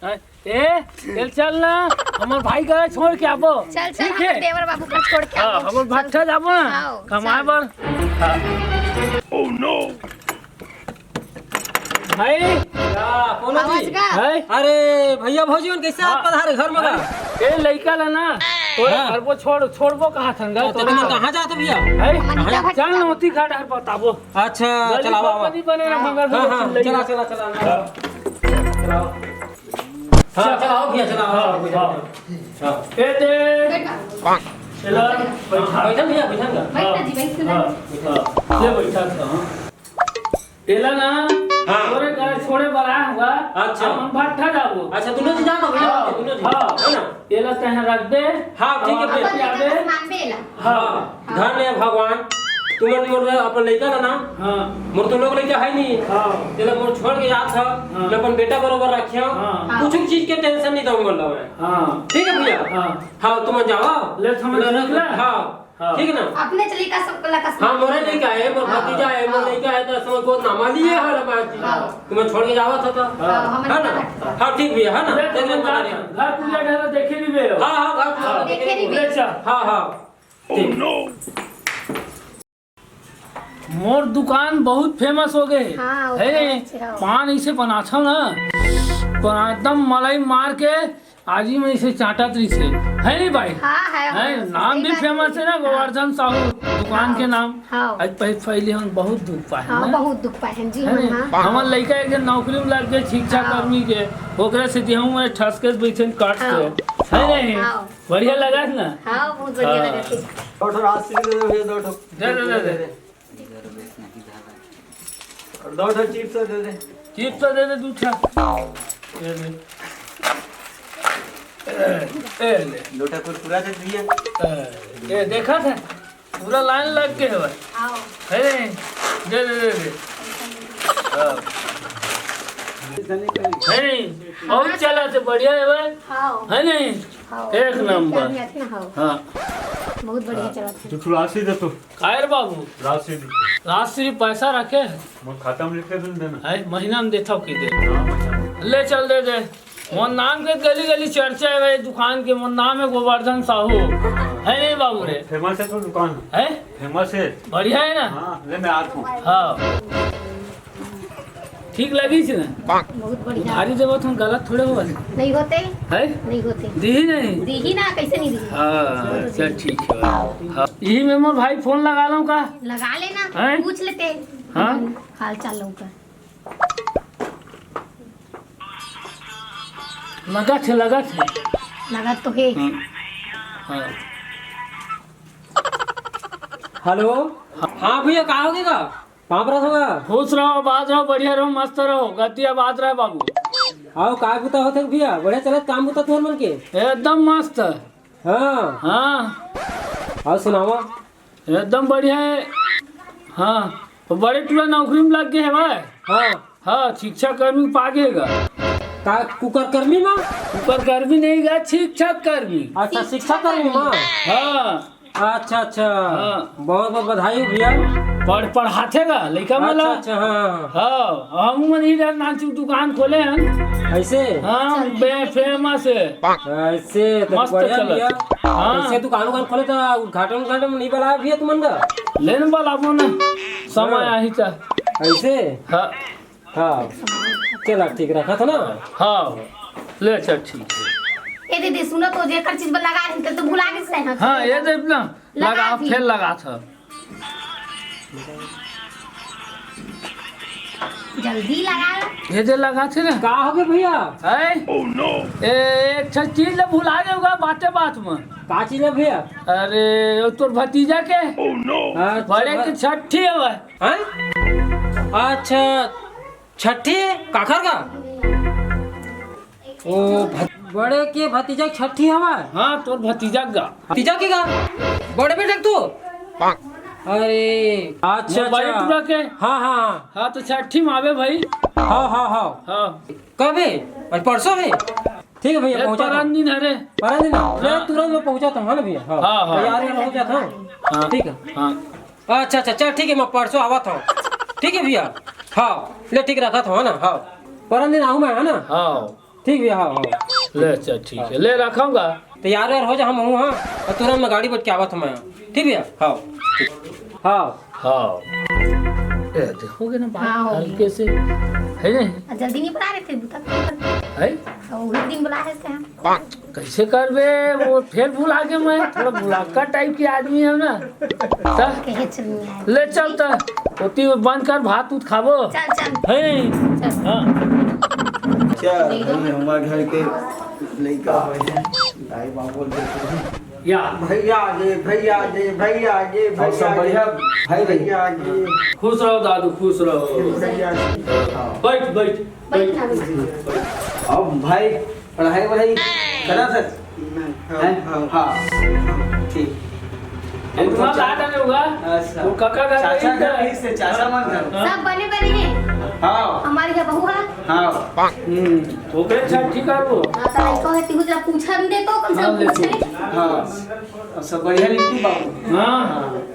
चल चल ना हमार भाई का छोड़ के आबो। चल चल ठीक है? देवर बाबू को छोड़ के हाँ हमार भट्ठा जाबो ना आओ, कमाए चल। बर। ओह नो भाई आवाज का है अरे भैया भौजी कैसे आप पधारे घर में बा? ए लइका ला ना तो घर को छोड़बो कहां थन गा तो तुम कहाँ जाते भैया? है चल नौती घाट हर बताबो। अच्छा चला बाबा। नहीं बने ना मगर हाँ हाँ चला चला चला चलाओ। हाँ चलाओ भैया चलाओ। ए दे बैठ बा। चला बैठा बैठा भैया बैठा ना। बैठ ना जी बैठ ना। ले बैठा था एला ना हाँ। छोरे घर छोड़े बड़ा हुआ। अच्छा। हम भट्ठा जाबो। अच्छा दोनों जी जाओ भैया दोनों जी है ना? एला तहन रख दे। हाँ ठीक है भैया। अपन आबे। लेकर मान बेला हाँ धन्य है भगवान तुमन मोर अपन लड़का ना हां मोर तो लोग लड़का है नहीं हां तेरा मोर छोड़ के जात था हाँ। मैं अपन बेटा बरोबर रखियो हाँ। कुछ चीज के टेंशन नहीं दूंगा मैं। हां ठीक है भैया हां हाँ तुम जाओ ले समझ निकला। हाँ हाँ। ठीक है ना? अपने चली का सब कला का हाँ मोरे लड़का है मोर भतीजा है मोर लड़का है तो समझ को नामा लिए है ना बात तुम्हें छोड़ के जावा था है ना? हाँ ठीक भैया है ना? घर पूजा घर देखे नहीं बे। हाँ हाँ घर देखे नहीं ले चल। हाँ हाँ ठीक। मोर दुकान बहुत फेमस हो गए हाँ, वो है फेमस है। पान ऐसे बनाता ना पर एकदम मलाई मार के आज ही में इसे चाटा तरी से है नहीं भाई। हाँ है नाम भी फेमस है ना गोवर्धन साहू दुकान के नाम। हाँ। आज पहले हम बहुत दुख पाए हाँ ना। बहुत दुख पाए हैं जी है हाँ नहीं? हमार लड़का एक नौकरी में लग गए शिक्षा कर्मी के ओकरे से हम मैं ठस के बैठे काट के है नहीं हाँ। बढ़िया लगा ना। हाँ बहुत बढ़िया हाँ। लगा थी। चिप्स तो दे दे दूठा ये ले ए ले लोटा कुरकुरा दे दिया। ये देखा था पूरा लाइन लग के है भाई आओ है नहीं दे दे दे दे हाँ। है नहीं बहुत चला से बढ़िया है भाई हाँ है नहीं हाँ एक नंबर। हाँ हाँ बहुत बढ़िया चला था। तू राशि दे तो कायर बाबू राशि दे राशि पैसा रखे मैं खाता में लिख के देना। है महीना में देता हूँ कि दे ले चल दे दे मोर नाम के गली गली चर्चा है भाई दुकान के मोर नाम है गोवर्धन साहू है नहीं बाबू रे फेमस है तो दुकान है फेमस है। बढ़िया है ना। हाँ ले मैं आता हूँ। हाँ ठीक लगी थी ना बहुत बढ़िया उधारी देवो तुम गलत थोड़े हो नहीं होते है नहीं होते दी नहीं। दी ही ना कैसे नहीं दी हाँ चल ठीक है हाँ यही में मोर भाई फोन लगा लूँ का लगा लेना हैं? पूछ लेते हाँ? हाल चाल लोग का लगा थे लगा तो है हाँ हेलो हाँ भैया कहाँ होगे का कहाँ पर होगा? खुश रहो बात रहो बढ़िया रहो मस्त रहो गतिया बात रहे बाबू आओ काय बुता होते भैया बढ़िया चलत काम बुता तुहर मन के एकदम मस्त हाँ हाँ आओ सुनावा एकदम बढ़िया है। हाँ तो बड़े टूला नौकरी में लग गए है भाई। हाँ हाँ शिक्षा कर्मी पागेगा का कुकर कर्मी माँ ऊपर कर्मी नहीं गा शिक्षक कर्मी। अच्छा शिक्षा कर्मी माँ हाँ अच्छा अच्छा हाँ। बहुत बहुत बधाई हो भैया। पढ़ाते गा लड़का अच्छा वाला। अच्छा हाँ हाँ हम नहीं नाची दुकान खोले हैं। ऐसे हाँ बे फेमस है ऐसे तो मस्त बढ़िया चलत। भैया। हाँ। ऐसे दुकान उकान खोले तो उद्घाटन में नहीं बना भैया तुमन का लेने वाला ना समय आई था। ऐसे हाँ हाँ चला ठीक रखा था ना। हाँ ले चल ठीक है। ए दीदी सुनो तो जेकर चीज पर लगा रही तो भुला के सही हाँ ये देख ना लगा लगा दी। फिर लगा था जल्दी लगा लो। ये जो लगा थे ना का हो गया भैया है एक चीज ले भुला देगा बाते बात में। का चीज है भैया? अरे वो तोर भतीजा के अच्छा, बड़े की छठी है वह। हैं? अच्छा छठी काखर का ओ बड़े के भतीजा की छठी हवा हाँ तोर भतीजा का भतीजा की का बड़े बेटे तू अरे अच्छा वो बड़े अच्छा टूरा के। हाँ हाँ हाँ तो छठी में आवे भाई। हाँ हाँ हाँ हाँ कब है और परसों है ठीक है भैया एक पहुँचा परान दिन हरे। पर दिन मैं तुरंत में पहुँचाता हूँ ना भैया हाँ, हाँ। तैयार हो जाता हूँ हाँ ठीक है हाँ अच्छा अच्छा चल ठीक है मैं परसों आवा था ठीक है भैया हाँ ले ठीक रखा था ना हाँ पर दिन आऊँ मैं है ना हाँ ठीक भैया हाँ हाँ ले अच्छा ठीक है, ले रखूंगा। तैयार यार हो जा, हम हूँ हाँ, और तुरंत मैं गाड़ी बैठ के आवत हूँ मैं। ठीक भैया हाँ हाँ हाँ ए, देखोगे ना बात हाँ, होगी। हल्के से है नहीं जल्दी नहीं बुला रहे थे बुता है उस दिन बुला रहे थे हम। कैसे करबे वो फिर भुला के मैं थोड़ा भुलाक्का टाइप की आदमी है ना। चल कहे चल नहीं आए। ले चल तो ओती बंद कर, भात उत खाबो चल चल है। चल। हाँ क्या भाई हमारे घर के लड़का भाई बाबू या भैया जी भैया जी भैया जी भैया सब बढ़िया भाई भैया जी खुश रहो दादू, खुश रहो। भैया जी बैठ बैठ बैठ ना। अब भाई पढ़ाई वढ़ाई करा था हाँ ठीक इतना लाटा नहीं होगा अच्छा वो काका का चाचा घर नहीं से चाचा मन घर सब बने बने हैं। हाँ हमारी क्या बहू है। हाँ ओके छठी करो। हाँ तो कहती हूँ जरा पूछा भी दे तो कम से कम पूछे। हाँ सब बढ़िया लिखती बाबू हाँ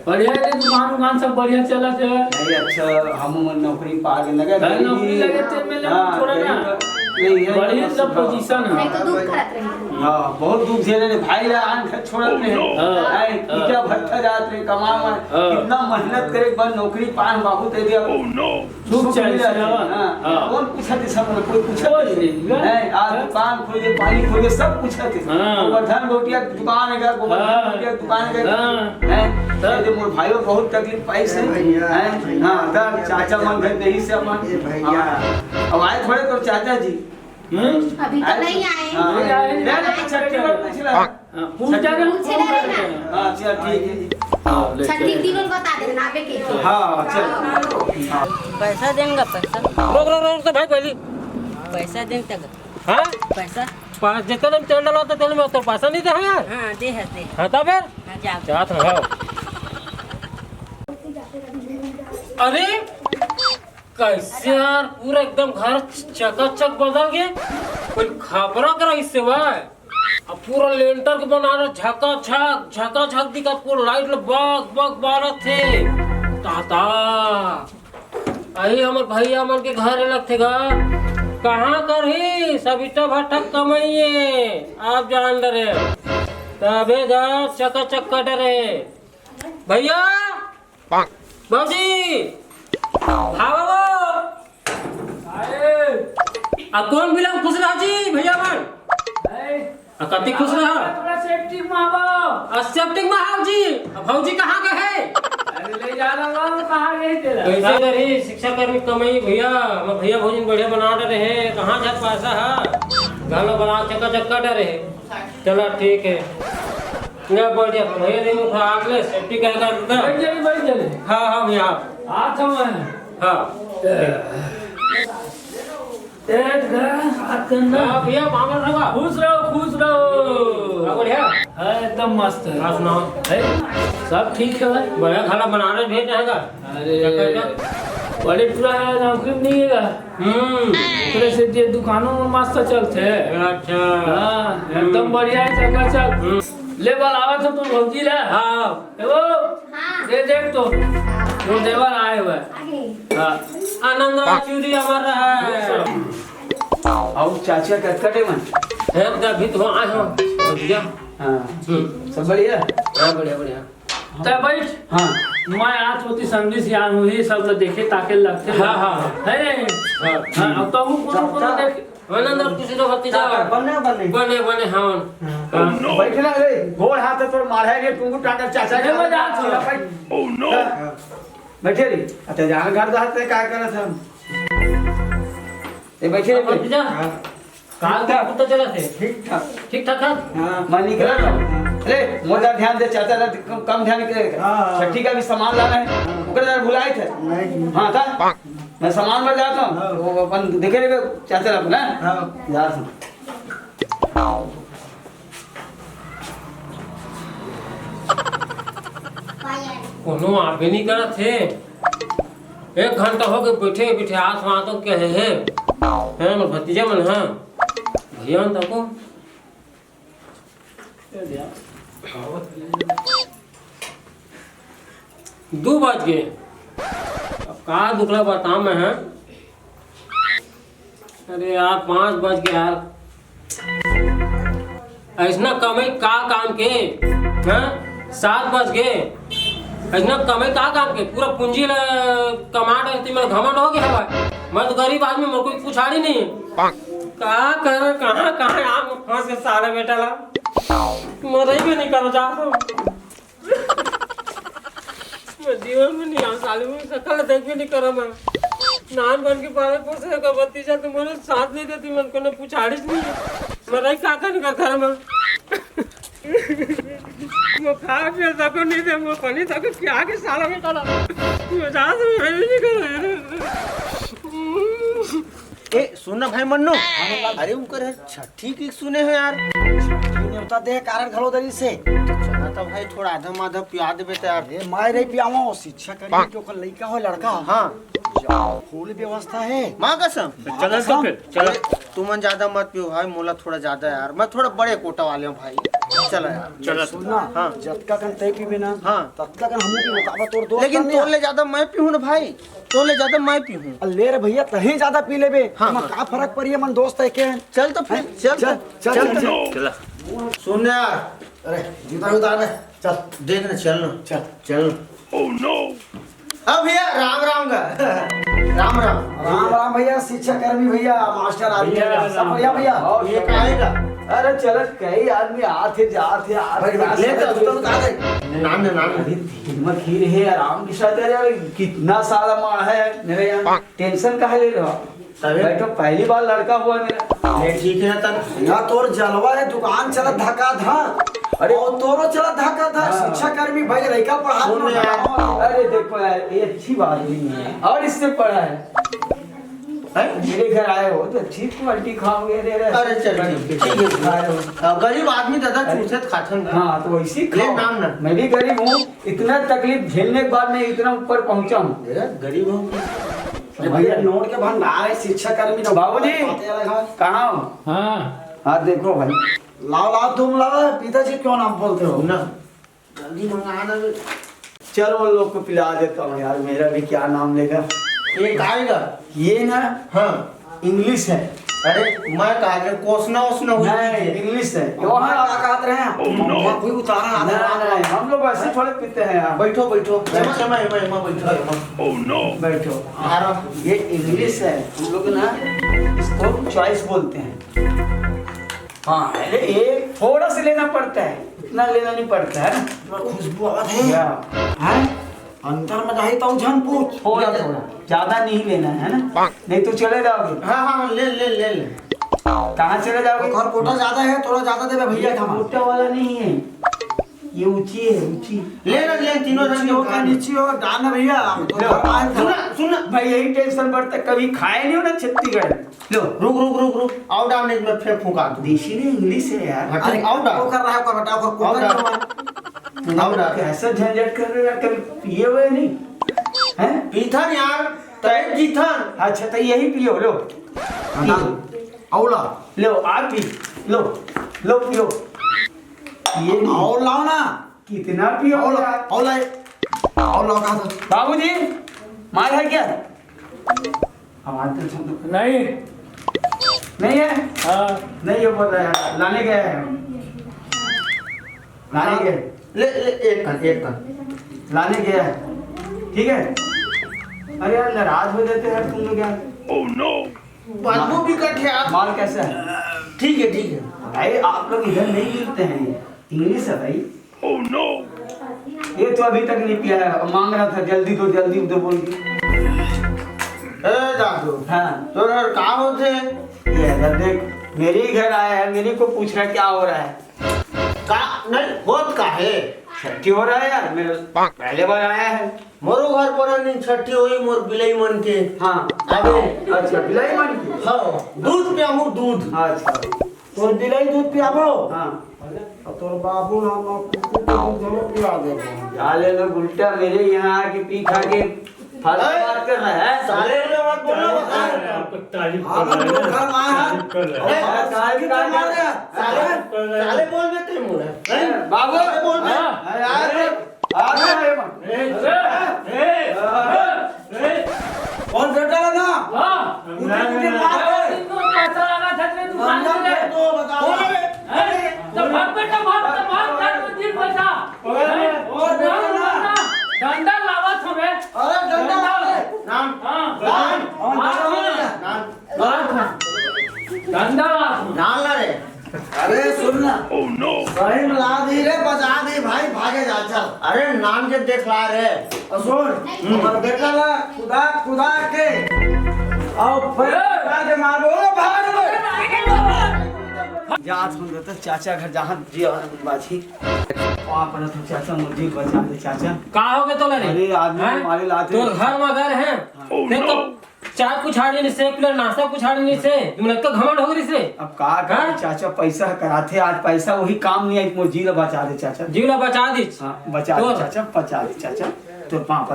बढ़िया है, दुकान उकान सब बढ़िया चला थे। नहीं अच्छा हम नौकरी पा के लगे भाई नौकरी लगे थे में लगे थोड़ा ना बढ़िया सब पोजीशन है। नहीं तो दुख करत रही। हाँ बहुत दुख झेले भाई आन घर छोड़त नहीं क्या भट्टा जात रे कमा कितना मेहनत करे बन नौकरी पान बाबू दे दिया दुख चाहिए हाँ कौन पूछा थे सब कोई पूछा नहीं आज दुकान खोल के पानी खोल के सब पूछा थे गोवर्धन रोटिया दुकान है गोवर्धन रोटिया दुकान है जो मोर भाइयों बहुत तकलीफ पाई से हाँ तब चाचा मन घर यही से अपन भैया अब आए थोड़े तो चाचा जी अभी तो नहीं आए। हाँ चल ठीक है छठी दिनों बता देना आवे के। हाँ चल पैसा देंगे पैसा रोक रोक रोक तो भाई पहले पैसा देंगे तक हाँ पैसा पाँच जितना दिन तेल डाला तो तेल में तो पैसा नहीं दे यार हाँ दे है दे हाँ तब फिर हाँ जा चाहत हूँ हाँ अरे कैसे यार पूरा एकदम घर चकाचक बदल गए कोई खबरा करा इससे भाई अब पूरा लेंटर के बना रहा झकाझक दिखा पूरा लाइट बग बग बारत थे ताता आई हमारे भैया मन के घर अलग थे गा कहाँ कर ही सब इटा भट्टा कमाइए आप जान डरे तबे घर चकाचक कर डरे भैया बाबूजी हाँ बाबू अब कौन मिला खुश रहा जी भैया मन कति खुश रहा सेफ्टी में आओ। सेफ्टिक में आओ जी भौजी कहाँ गए हैं अरे ले जा रहा हूँ कहाँ गए तेरा कैसे रही शिक्षा कर्मी कमाई भैया मैं भैया भोजन बढ़िया बना रहे हैं कहाँ जात पैसा है गाना बना चक्का चक्का डरे चलो ठीक है ना बढ़िया भैया दिन उठा आगले सेफ्टी कर बैठ जाइए हाँ हाँ भैया हाथ में हाँ हाथ करना भैया मामला रहा खुश रहो बढ़िया एकदम मस्त है। हाँ सुनाओ है सब ठीक है भाई। बढ़िया खाना बना रहे भेज रहेगा अरे बड़े पूरा है नौकरी नहीं है पूरे से ये दुकानों में मस्त चलते हैं। अच्छा हाँ एकदम बढ़िया है चकाचक। ले बल आवा तो तुम भौजी ले हाँ वो हाँ। दे देख तो वो देवर आए हुए आगे। हाँ आनंद चूरी अमर रहा है और चाचा कटकटे मन भी तो आए हो बढ़िया हाँ सब बढ़िया हाँ बढ़िया बढ़िया तब बैठ हाँ मैं आज होती संगी से यहाँ हुई सब लोग देखे ताके लगते हाँ, हाँ। है नहीं हाँ अब तो हूँ कौन देख आनंद कुछ तो भतीजा बनने बनने बने बने हाँ बैठना रे गोड़ हाथ तो मारा है तुमको टाटा चाचा अरे मजाक छोड़ा। बैठे रे अच्छा जान घर दात से क्या करत हम ए बैठे रे भतीजा काल का कुत्ता चला थे ठीक ठाक ठीक ठाक था हाँ मैं निकला अरे मोटा ध्यान दे चाचा कम ध्यान के छठी का भी सामान लाना है ओकरे जरा भुलाए थे नहीं हाँ था मैं सामान भर जाता हूँ वो अपन देखे रे चाचा अपना जा कोनो आप भी नहीं करत थे 1 घंटा हो गए बैठे बैठे आस वहाँ तो क्या है मेरे भतीजा मन हाँ भैया तको 2 बज गए अब कहा दुखला बता मैं है अरे यार 5 बज गए यार ऐसा कमाई का काम के हाँ 7 बज गए ऐसा कमाई का काम के पूरा पूंजी कमा डरती मैं घमंड हो गया है मैं तो गरीब आदमी मेरे को पुछाड़ी नहीं कहाँ कर कहाँ आप फंस के सारे बेटा ला मरे भी नहीं करो जा मैं जीवन में नहीं आ साले में सकल देख भी नहीं करो मैं नान बन के पाले पर से का भतीजा तुम्हारे साथ नहीं देती मन को ना पुछाड़ीस नहीं मैं रही काका नहीं कर मैं वो खा पिया सको नहीं दे वो पानी तक क्या के साला में चला मैं जा तो मैं नहीं कर ए सुनना भाई मन्नो अरे उनकर छठी की सुने हो यार छठी ने बता दे कारण घलो दरी से चला तो भाई थोड़ा आधा आधा पिया देबे त यार ए माय रे पियावो शिक्षा करी के ओकर लइका हो लड़का हां फूल व्यवस्था है मां कसम चल तो फिर चल तू मन ज्यादा मत पियो भाई मोला थोड़ा ज्यादा यार मैं थोड़ा बड़े कोटा वाले हूं भाई चलो यार चल सुनना हाँ। जब का कन तय पीबे ना हाँ। तब का कन हमू की मुकाबला तोर दोस्त लेकिन तोले ज्यादा मैं पीहूं ना भाई तोले ज्यादा मैं पीहूं ले रे भैया तही ज्यादा पी लेबे हाँ, हाँ, हाँ। का फर्क पड़ी है मन दोस्त है के चल तो फिर चल चल चला सुन यार अरे जूता उतार दे चल देख ना चल चल ओह नो अब भैया राम राम का राम राम राम राम भैया शिक्षा कर्मी भैया मास्टर आदमी सब बढ़िया भैया ये काहेगा अरे चल कई आदमी आते जाते ले तो जूता उतार दे नाम हिम्मत खीर है आराम के साथ अरे कितना सारा माँ है मेरे यहाँ टेंशन काहे ले रहा बैठो पहली बार लड़का हुआ मेरा ले ठीक है तन यहाँ तोर जलवा है दुकान चला धक्का धक अरे वो तोरो चला धक्का धक शिक्षा कर्मी भाई लड़का पढ़ा अरे देखो यार ये अच्छी बात नहीं है और इससे पढ़ा है मेरे घर आए हो तो अच्छी क्वालिटी खाओगे रे अरे चल ठीक है गरीब आदमी दादा चूसे खाथन हाँ तो वैसी ले नाम ना मैं भी गरीब हूँ इतना तकलीफ झेलने के बाद मैं इतना ऊपर पहुँचा हूँ गरीब हो भैया नोट के भंडार है शिक्षा कर्मी तो बाबूजी कहाँ हो हाँ देखो भाई लाओ तुम लाओ पिताजी क्यों नाम बोलते हो ना जल्दी मंगा ना चलो उन लोग को पिला देता हूँ यार मेरा भी क्या नाम लेगा ये काहेगा ये ना हाँ इंग्लिश है अरे मैं कहा रे कोसना ओसना हुई नहीं इंग्लिश है वहाँ क्या कहते रहे हैं कोई उतारा नहीं हम लोग ऐसे थोड़े पीते हैं यार बैठो बैठो ओह नो बैठो ये इंग्लिश है हम लोग ना इसको चॉइस बोलते हैं हाँ अरे एक थोड़ा सा लेना पड़ता है इतना लेना नहीं पड़ता है ना खुशबू आवाज है क्या है अंदर में जाए तो जान पूछ थोड़ा थोड़ा ज्यादा नहीं लेना है ना नहीं तो चले जाओगे हाँ ले कहाँ चले जाओगे और कोटा ज्यादा है थोड़ा ज्यादा देवे भैया का मोटा वाला नहीं है ये ऊंची है ऊंची ले तीनों ऊंची होगा नीची होगा डालना भैया सुन भाई यही टेंशन बढ़ता कभी खाए नहीं हो ना छत्तीसगढ़ लो रुक आउट डाउन एक में फेंक फूका देशी ने इंग्लिश है यार अरे आउट डाउन कर रहा है कर बेटा को आउट डाउन कैसा झंझट कर रहे हो यार कभी पिए हुए नहीं हैं पीथन यार तय जीथन अच्छा तो यही पियो लो औला लो आप पी लो पियो ये और लाओ ना कितना पियो औला का बाबूजी मार है क्या हमारे तो नहीं है नहीं ये बोल रहा है लाने गया है लाने गए ले एक कर लाने गया है ठीक है अरे यार नाराज हो जाते हैं तुम लोग यार ओह नो बदबू भी कट है आप माल कैसा है ठीक है भाई आप लोग इधर नहीं मिलते हैं इंग्लिश है भाई ओह नो ये तो अभी तक नहीं पिया है मांग रहा था जल्दी तो बोल के ए दादू हाँ तो का होते ये अगर देख मेरे ही घर आया है मेरे को पूछ रहा है क्या हो रहा है का नहीं होत का है छठी हो रहा है यार मेरे पहले बार आया है मोरो घर पर नहीं छठी होई मोर बिलाई मन के हाँ अबे अच्छा बिलाई मन की हाँ दूध पियामु दूध अच्छा तोर बिलाई दूध पियाबो हाँ तोर बाबू नाम कुकुर के दूध जरूर पिला देबो साले लोग उल्टा मेरे यहाँ आके पी खा के फालतू बात कर रहा है साले ने मत बोलो आपको तारीफ हम कर लोग घर में आए तारीफ कर रहा है हैं साले बोल देते मुझे बाबू बोल दे यार कौन बेटा लगा हाँ उठे मार इनको पैसा लगा छतरे दुकान मंगल में तो बता डाल ना रे। अरे सुन ना। Oh no! सही मिला दी रे, बजा दी भाई, भागे जा चल। अरे नाम के देख ला रे। और सुन, और देखा ला खुदा खुदा के आओ फिर के मारो भाग जा सुन तो चाचा घर जहाँ जी बाजी वहाँ पर तो चाचा मुझे बचा दे चाचा। कहा हो गए तो लड़े? अरे आदमी हैं? हमारे लाते तो घर में घर है। Oh देखो no! चाय कुछाड़ी नहीं से, प्लेट नाश्ता कुछाड़ी नहीं से, तुम लगता घमंड हो गई से। अब कहा कर चाचा पैसा कराते आज पैसा वही काम नहीं आई मुझे जीला बचा दे चाचा। जीवला बचा दी। हाँ बचा दे चाचा, बचा दे चाचा, तो पापा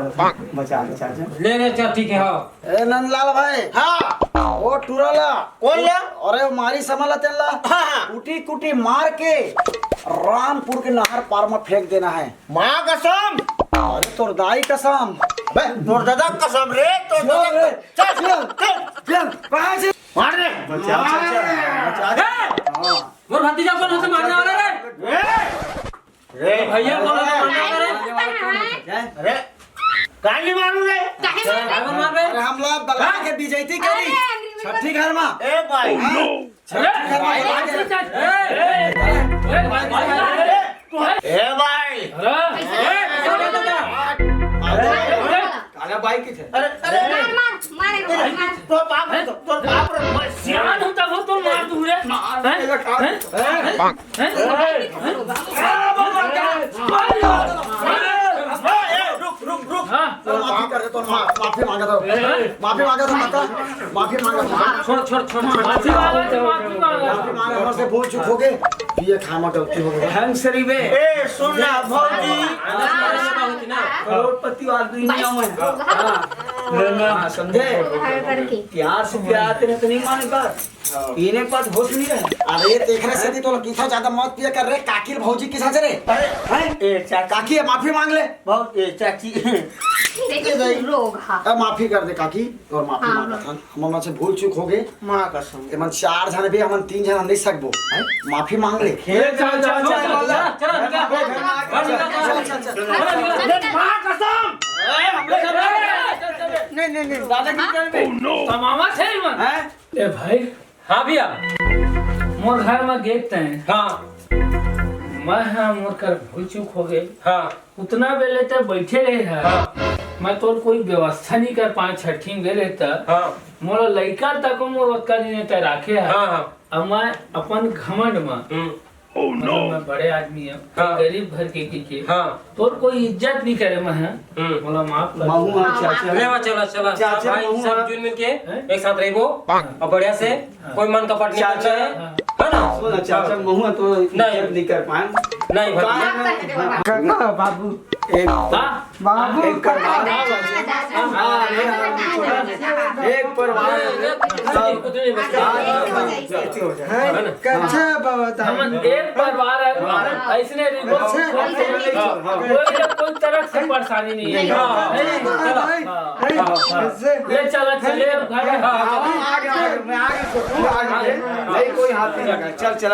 बचा दे चाचा। ले ले चल ठीक है। हाँ ए नंदलाल भाई। हाँ ओ टुराला कौन ला? अरे मारी समला तेला। हाँ। कुटी कुटी मार के रामपुर के नहर पार में फेंक देना है। माँ कसम, अरे तोर दाई कसम। बे तोर दादा कसम रे, तोर दादा चल चल चल कहां से मार रे, बचा चाचा बचा दे। मोर भतीजा कौन होते मारने वाला रे? रे भैया कौन होते मारने वाला रे? अरे काहे मारू रे? ड्राइवर मार रहे? अरे हम लोग बलवा के बीजेती करी छठी घर में। ए भाई Oh no! ए भाई काला भाई की थे। अरे तो बाप रे, तो बाप रे सियान होता हो तो मार दूं रे। रुक रुक हाँ माफी कर दे तो माफी मांगा दो, माफी मांगा दो माता, माफी मांगा दो। छोड़ छोड़ छोड़ माफी मांगा तो माफी मांगा। माफी मांगा, हमसे भूल चूक हो गए, ये खामा गलती हो गई। हंसरी बे ए सुन ना भौजी, करोड़पति आदमी नहीं हूं मैं। हाँ समझे, प्यार से प्यार तेरे तो नहीं माने बात, पीने के बाद होश नहीं रहे। अरे देखने से तो कितना ज्यादा मौत पिया कर रहे। काकी भौजी किसा से रे? हैं ए चाचा काकी है, माफी मांग ले। बहुत ए चाची रोग हाँ अब माफी कर दे काकी, और माफी हाँ। मांगा था हम से भूल चूक हो गए। माँ कसम ते मन 4 जन भी हम 3 जन नहीं सकबो, माफी मांग ले। खेल चल चल चल चलो नहीं नहीं नहीं दादा की कर दे। Oh no! तमामा थे मन। हैं ए भाई हाँ भैया। मोर घर में देखते हैं हाँ मैं हाँ मोर कर भूल चूक हो गए। हाँ उतना बेले तक बैठे रहे है। हाँ मैं तो कोई व्यवस्था नहीं कर पाए छठी में गए तक हाँ मोर लड़का तक मोर ओतका नहीं तय राखे है। हाँ हाँ अब मैं अपन घमंड में Oh मतलब no! मैं बड़े आदमी है हाँ। गरीब घर के हाँ तो कोई इज्जत नहीं करे मैं बोला माफ कर महू दो। हाँ चाचा ले चला चला चाचा, सब भाई बहुआ। सब जुल मिल के एक साथ रहो और बढ़िया से कोई मन का पट नहीं चाचा। करना है ना? सुन चाचा महू तो नहीं। नहीं कर पाए। नहीं भतीजा करना बाबू एक हाँ? बाबू एक परिवार, एक परिवार अच्छा बाबा हम एक परिवार है ऐसने कोई तरह से परेशानी नहीं है। ले चला चले घर आ गया मैं आ गया, नहीं कोई हाथ नहीं लगा, चल चला।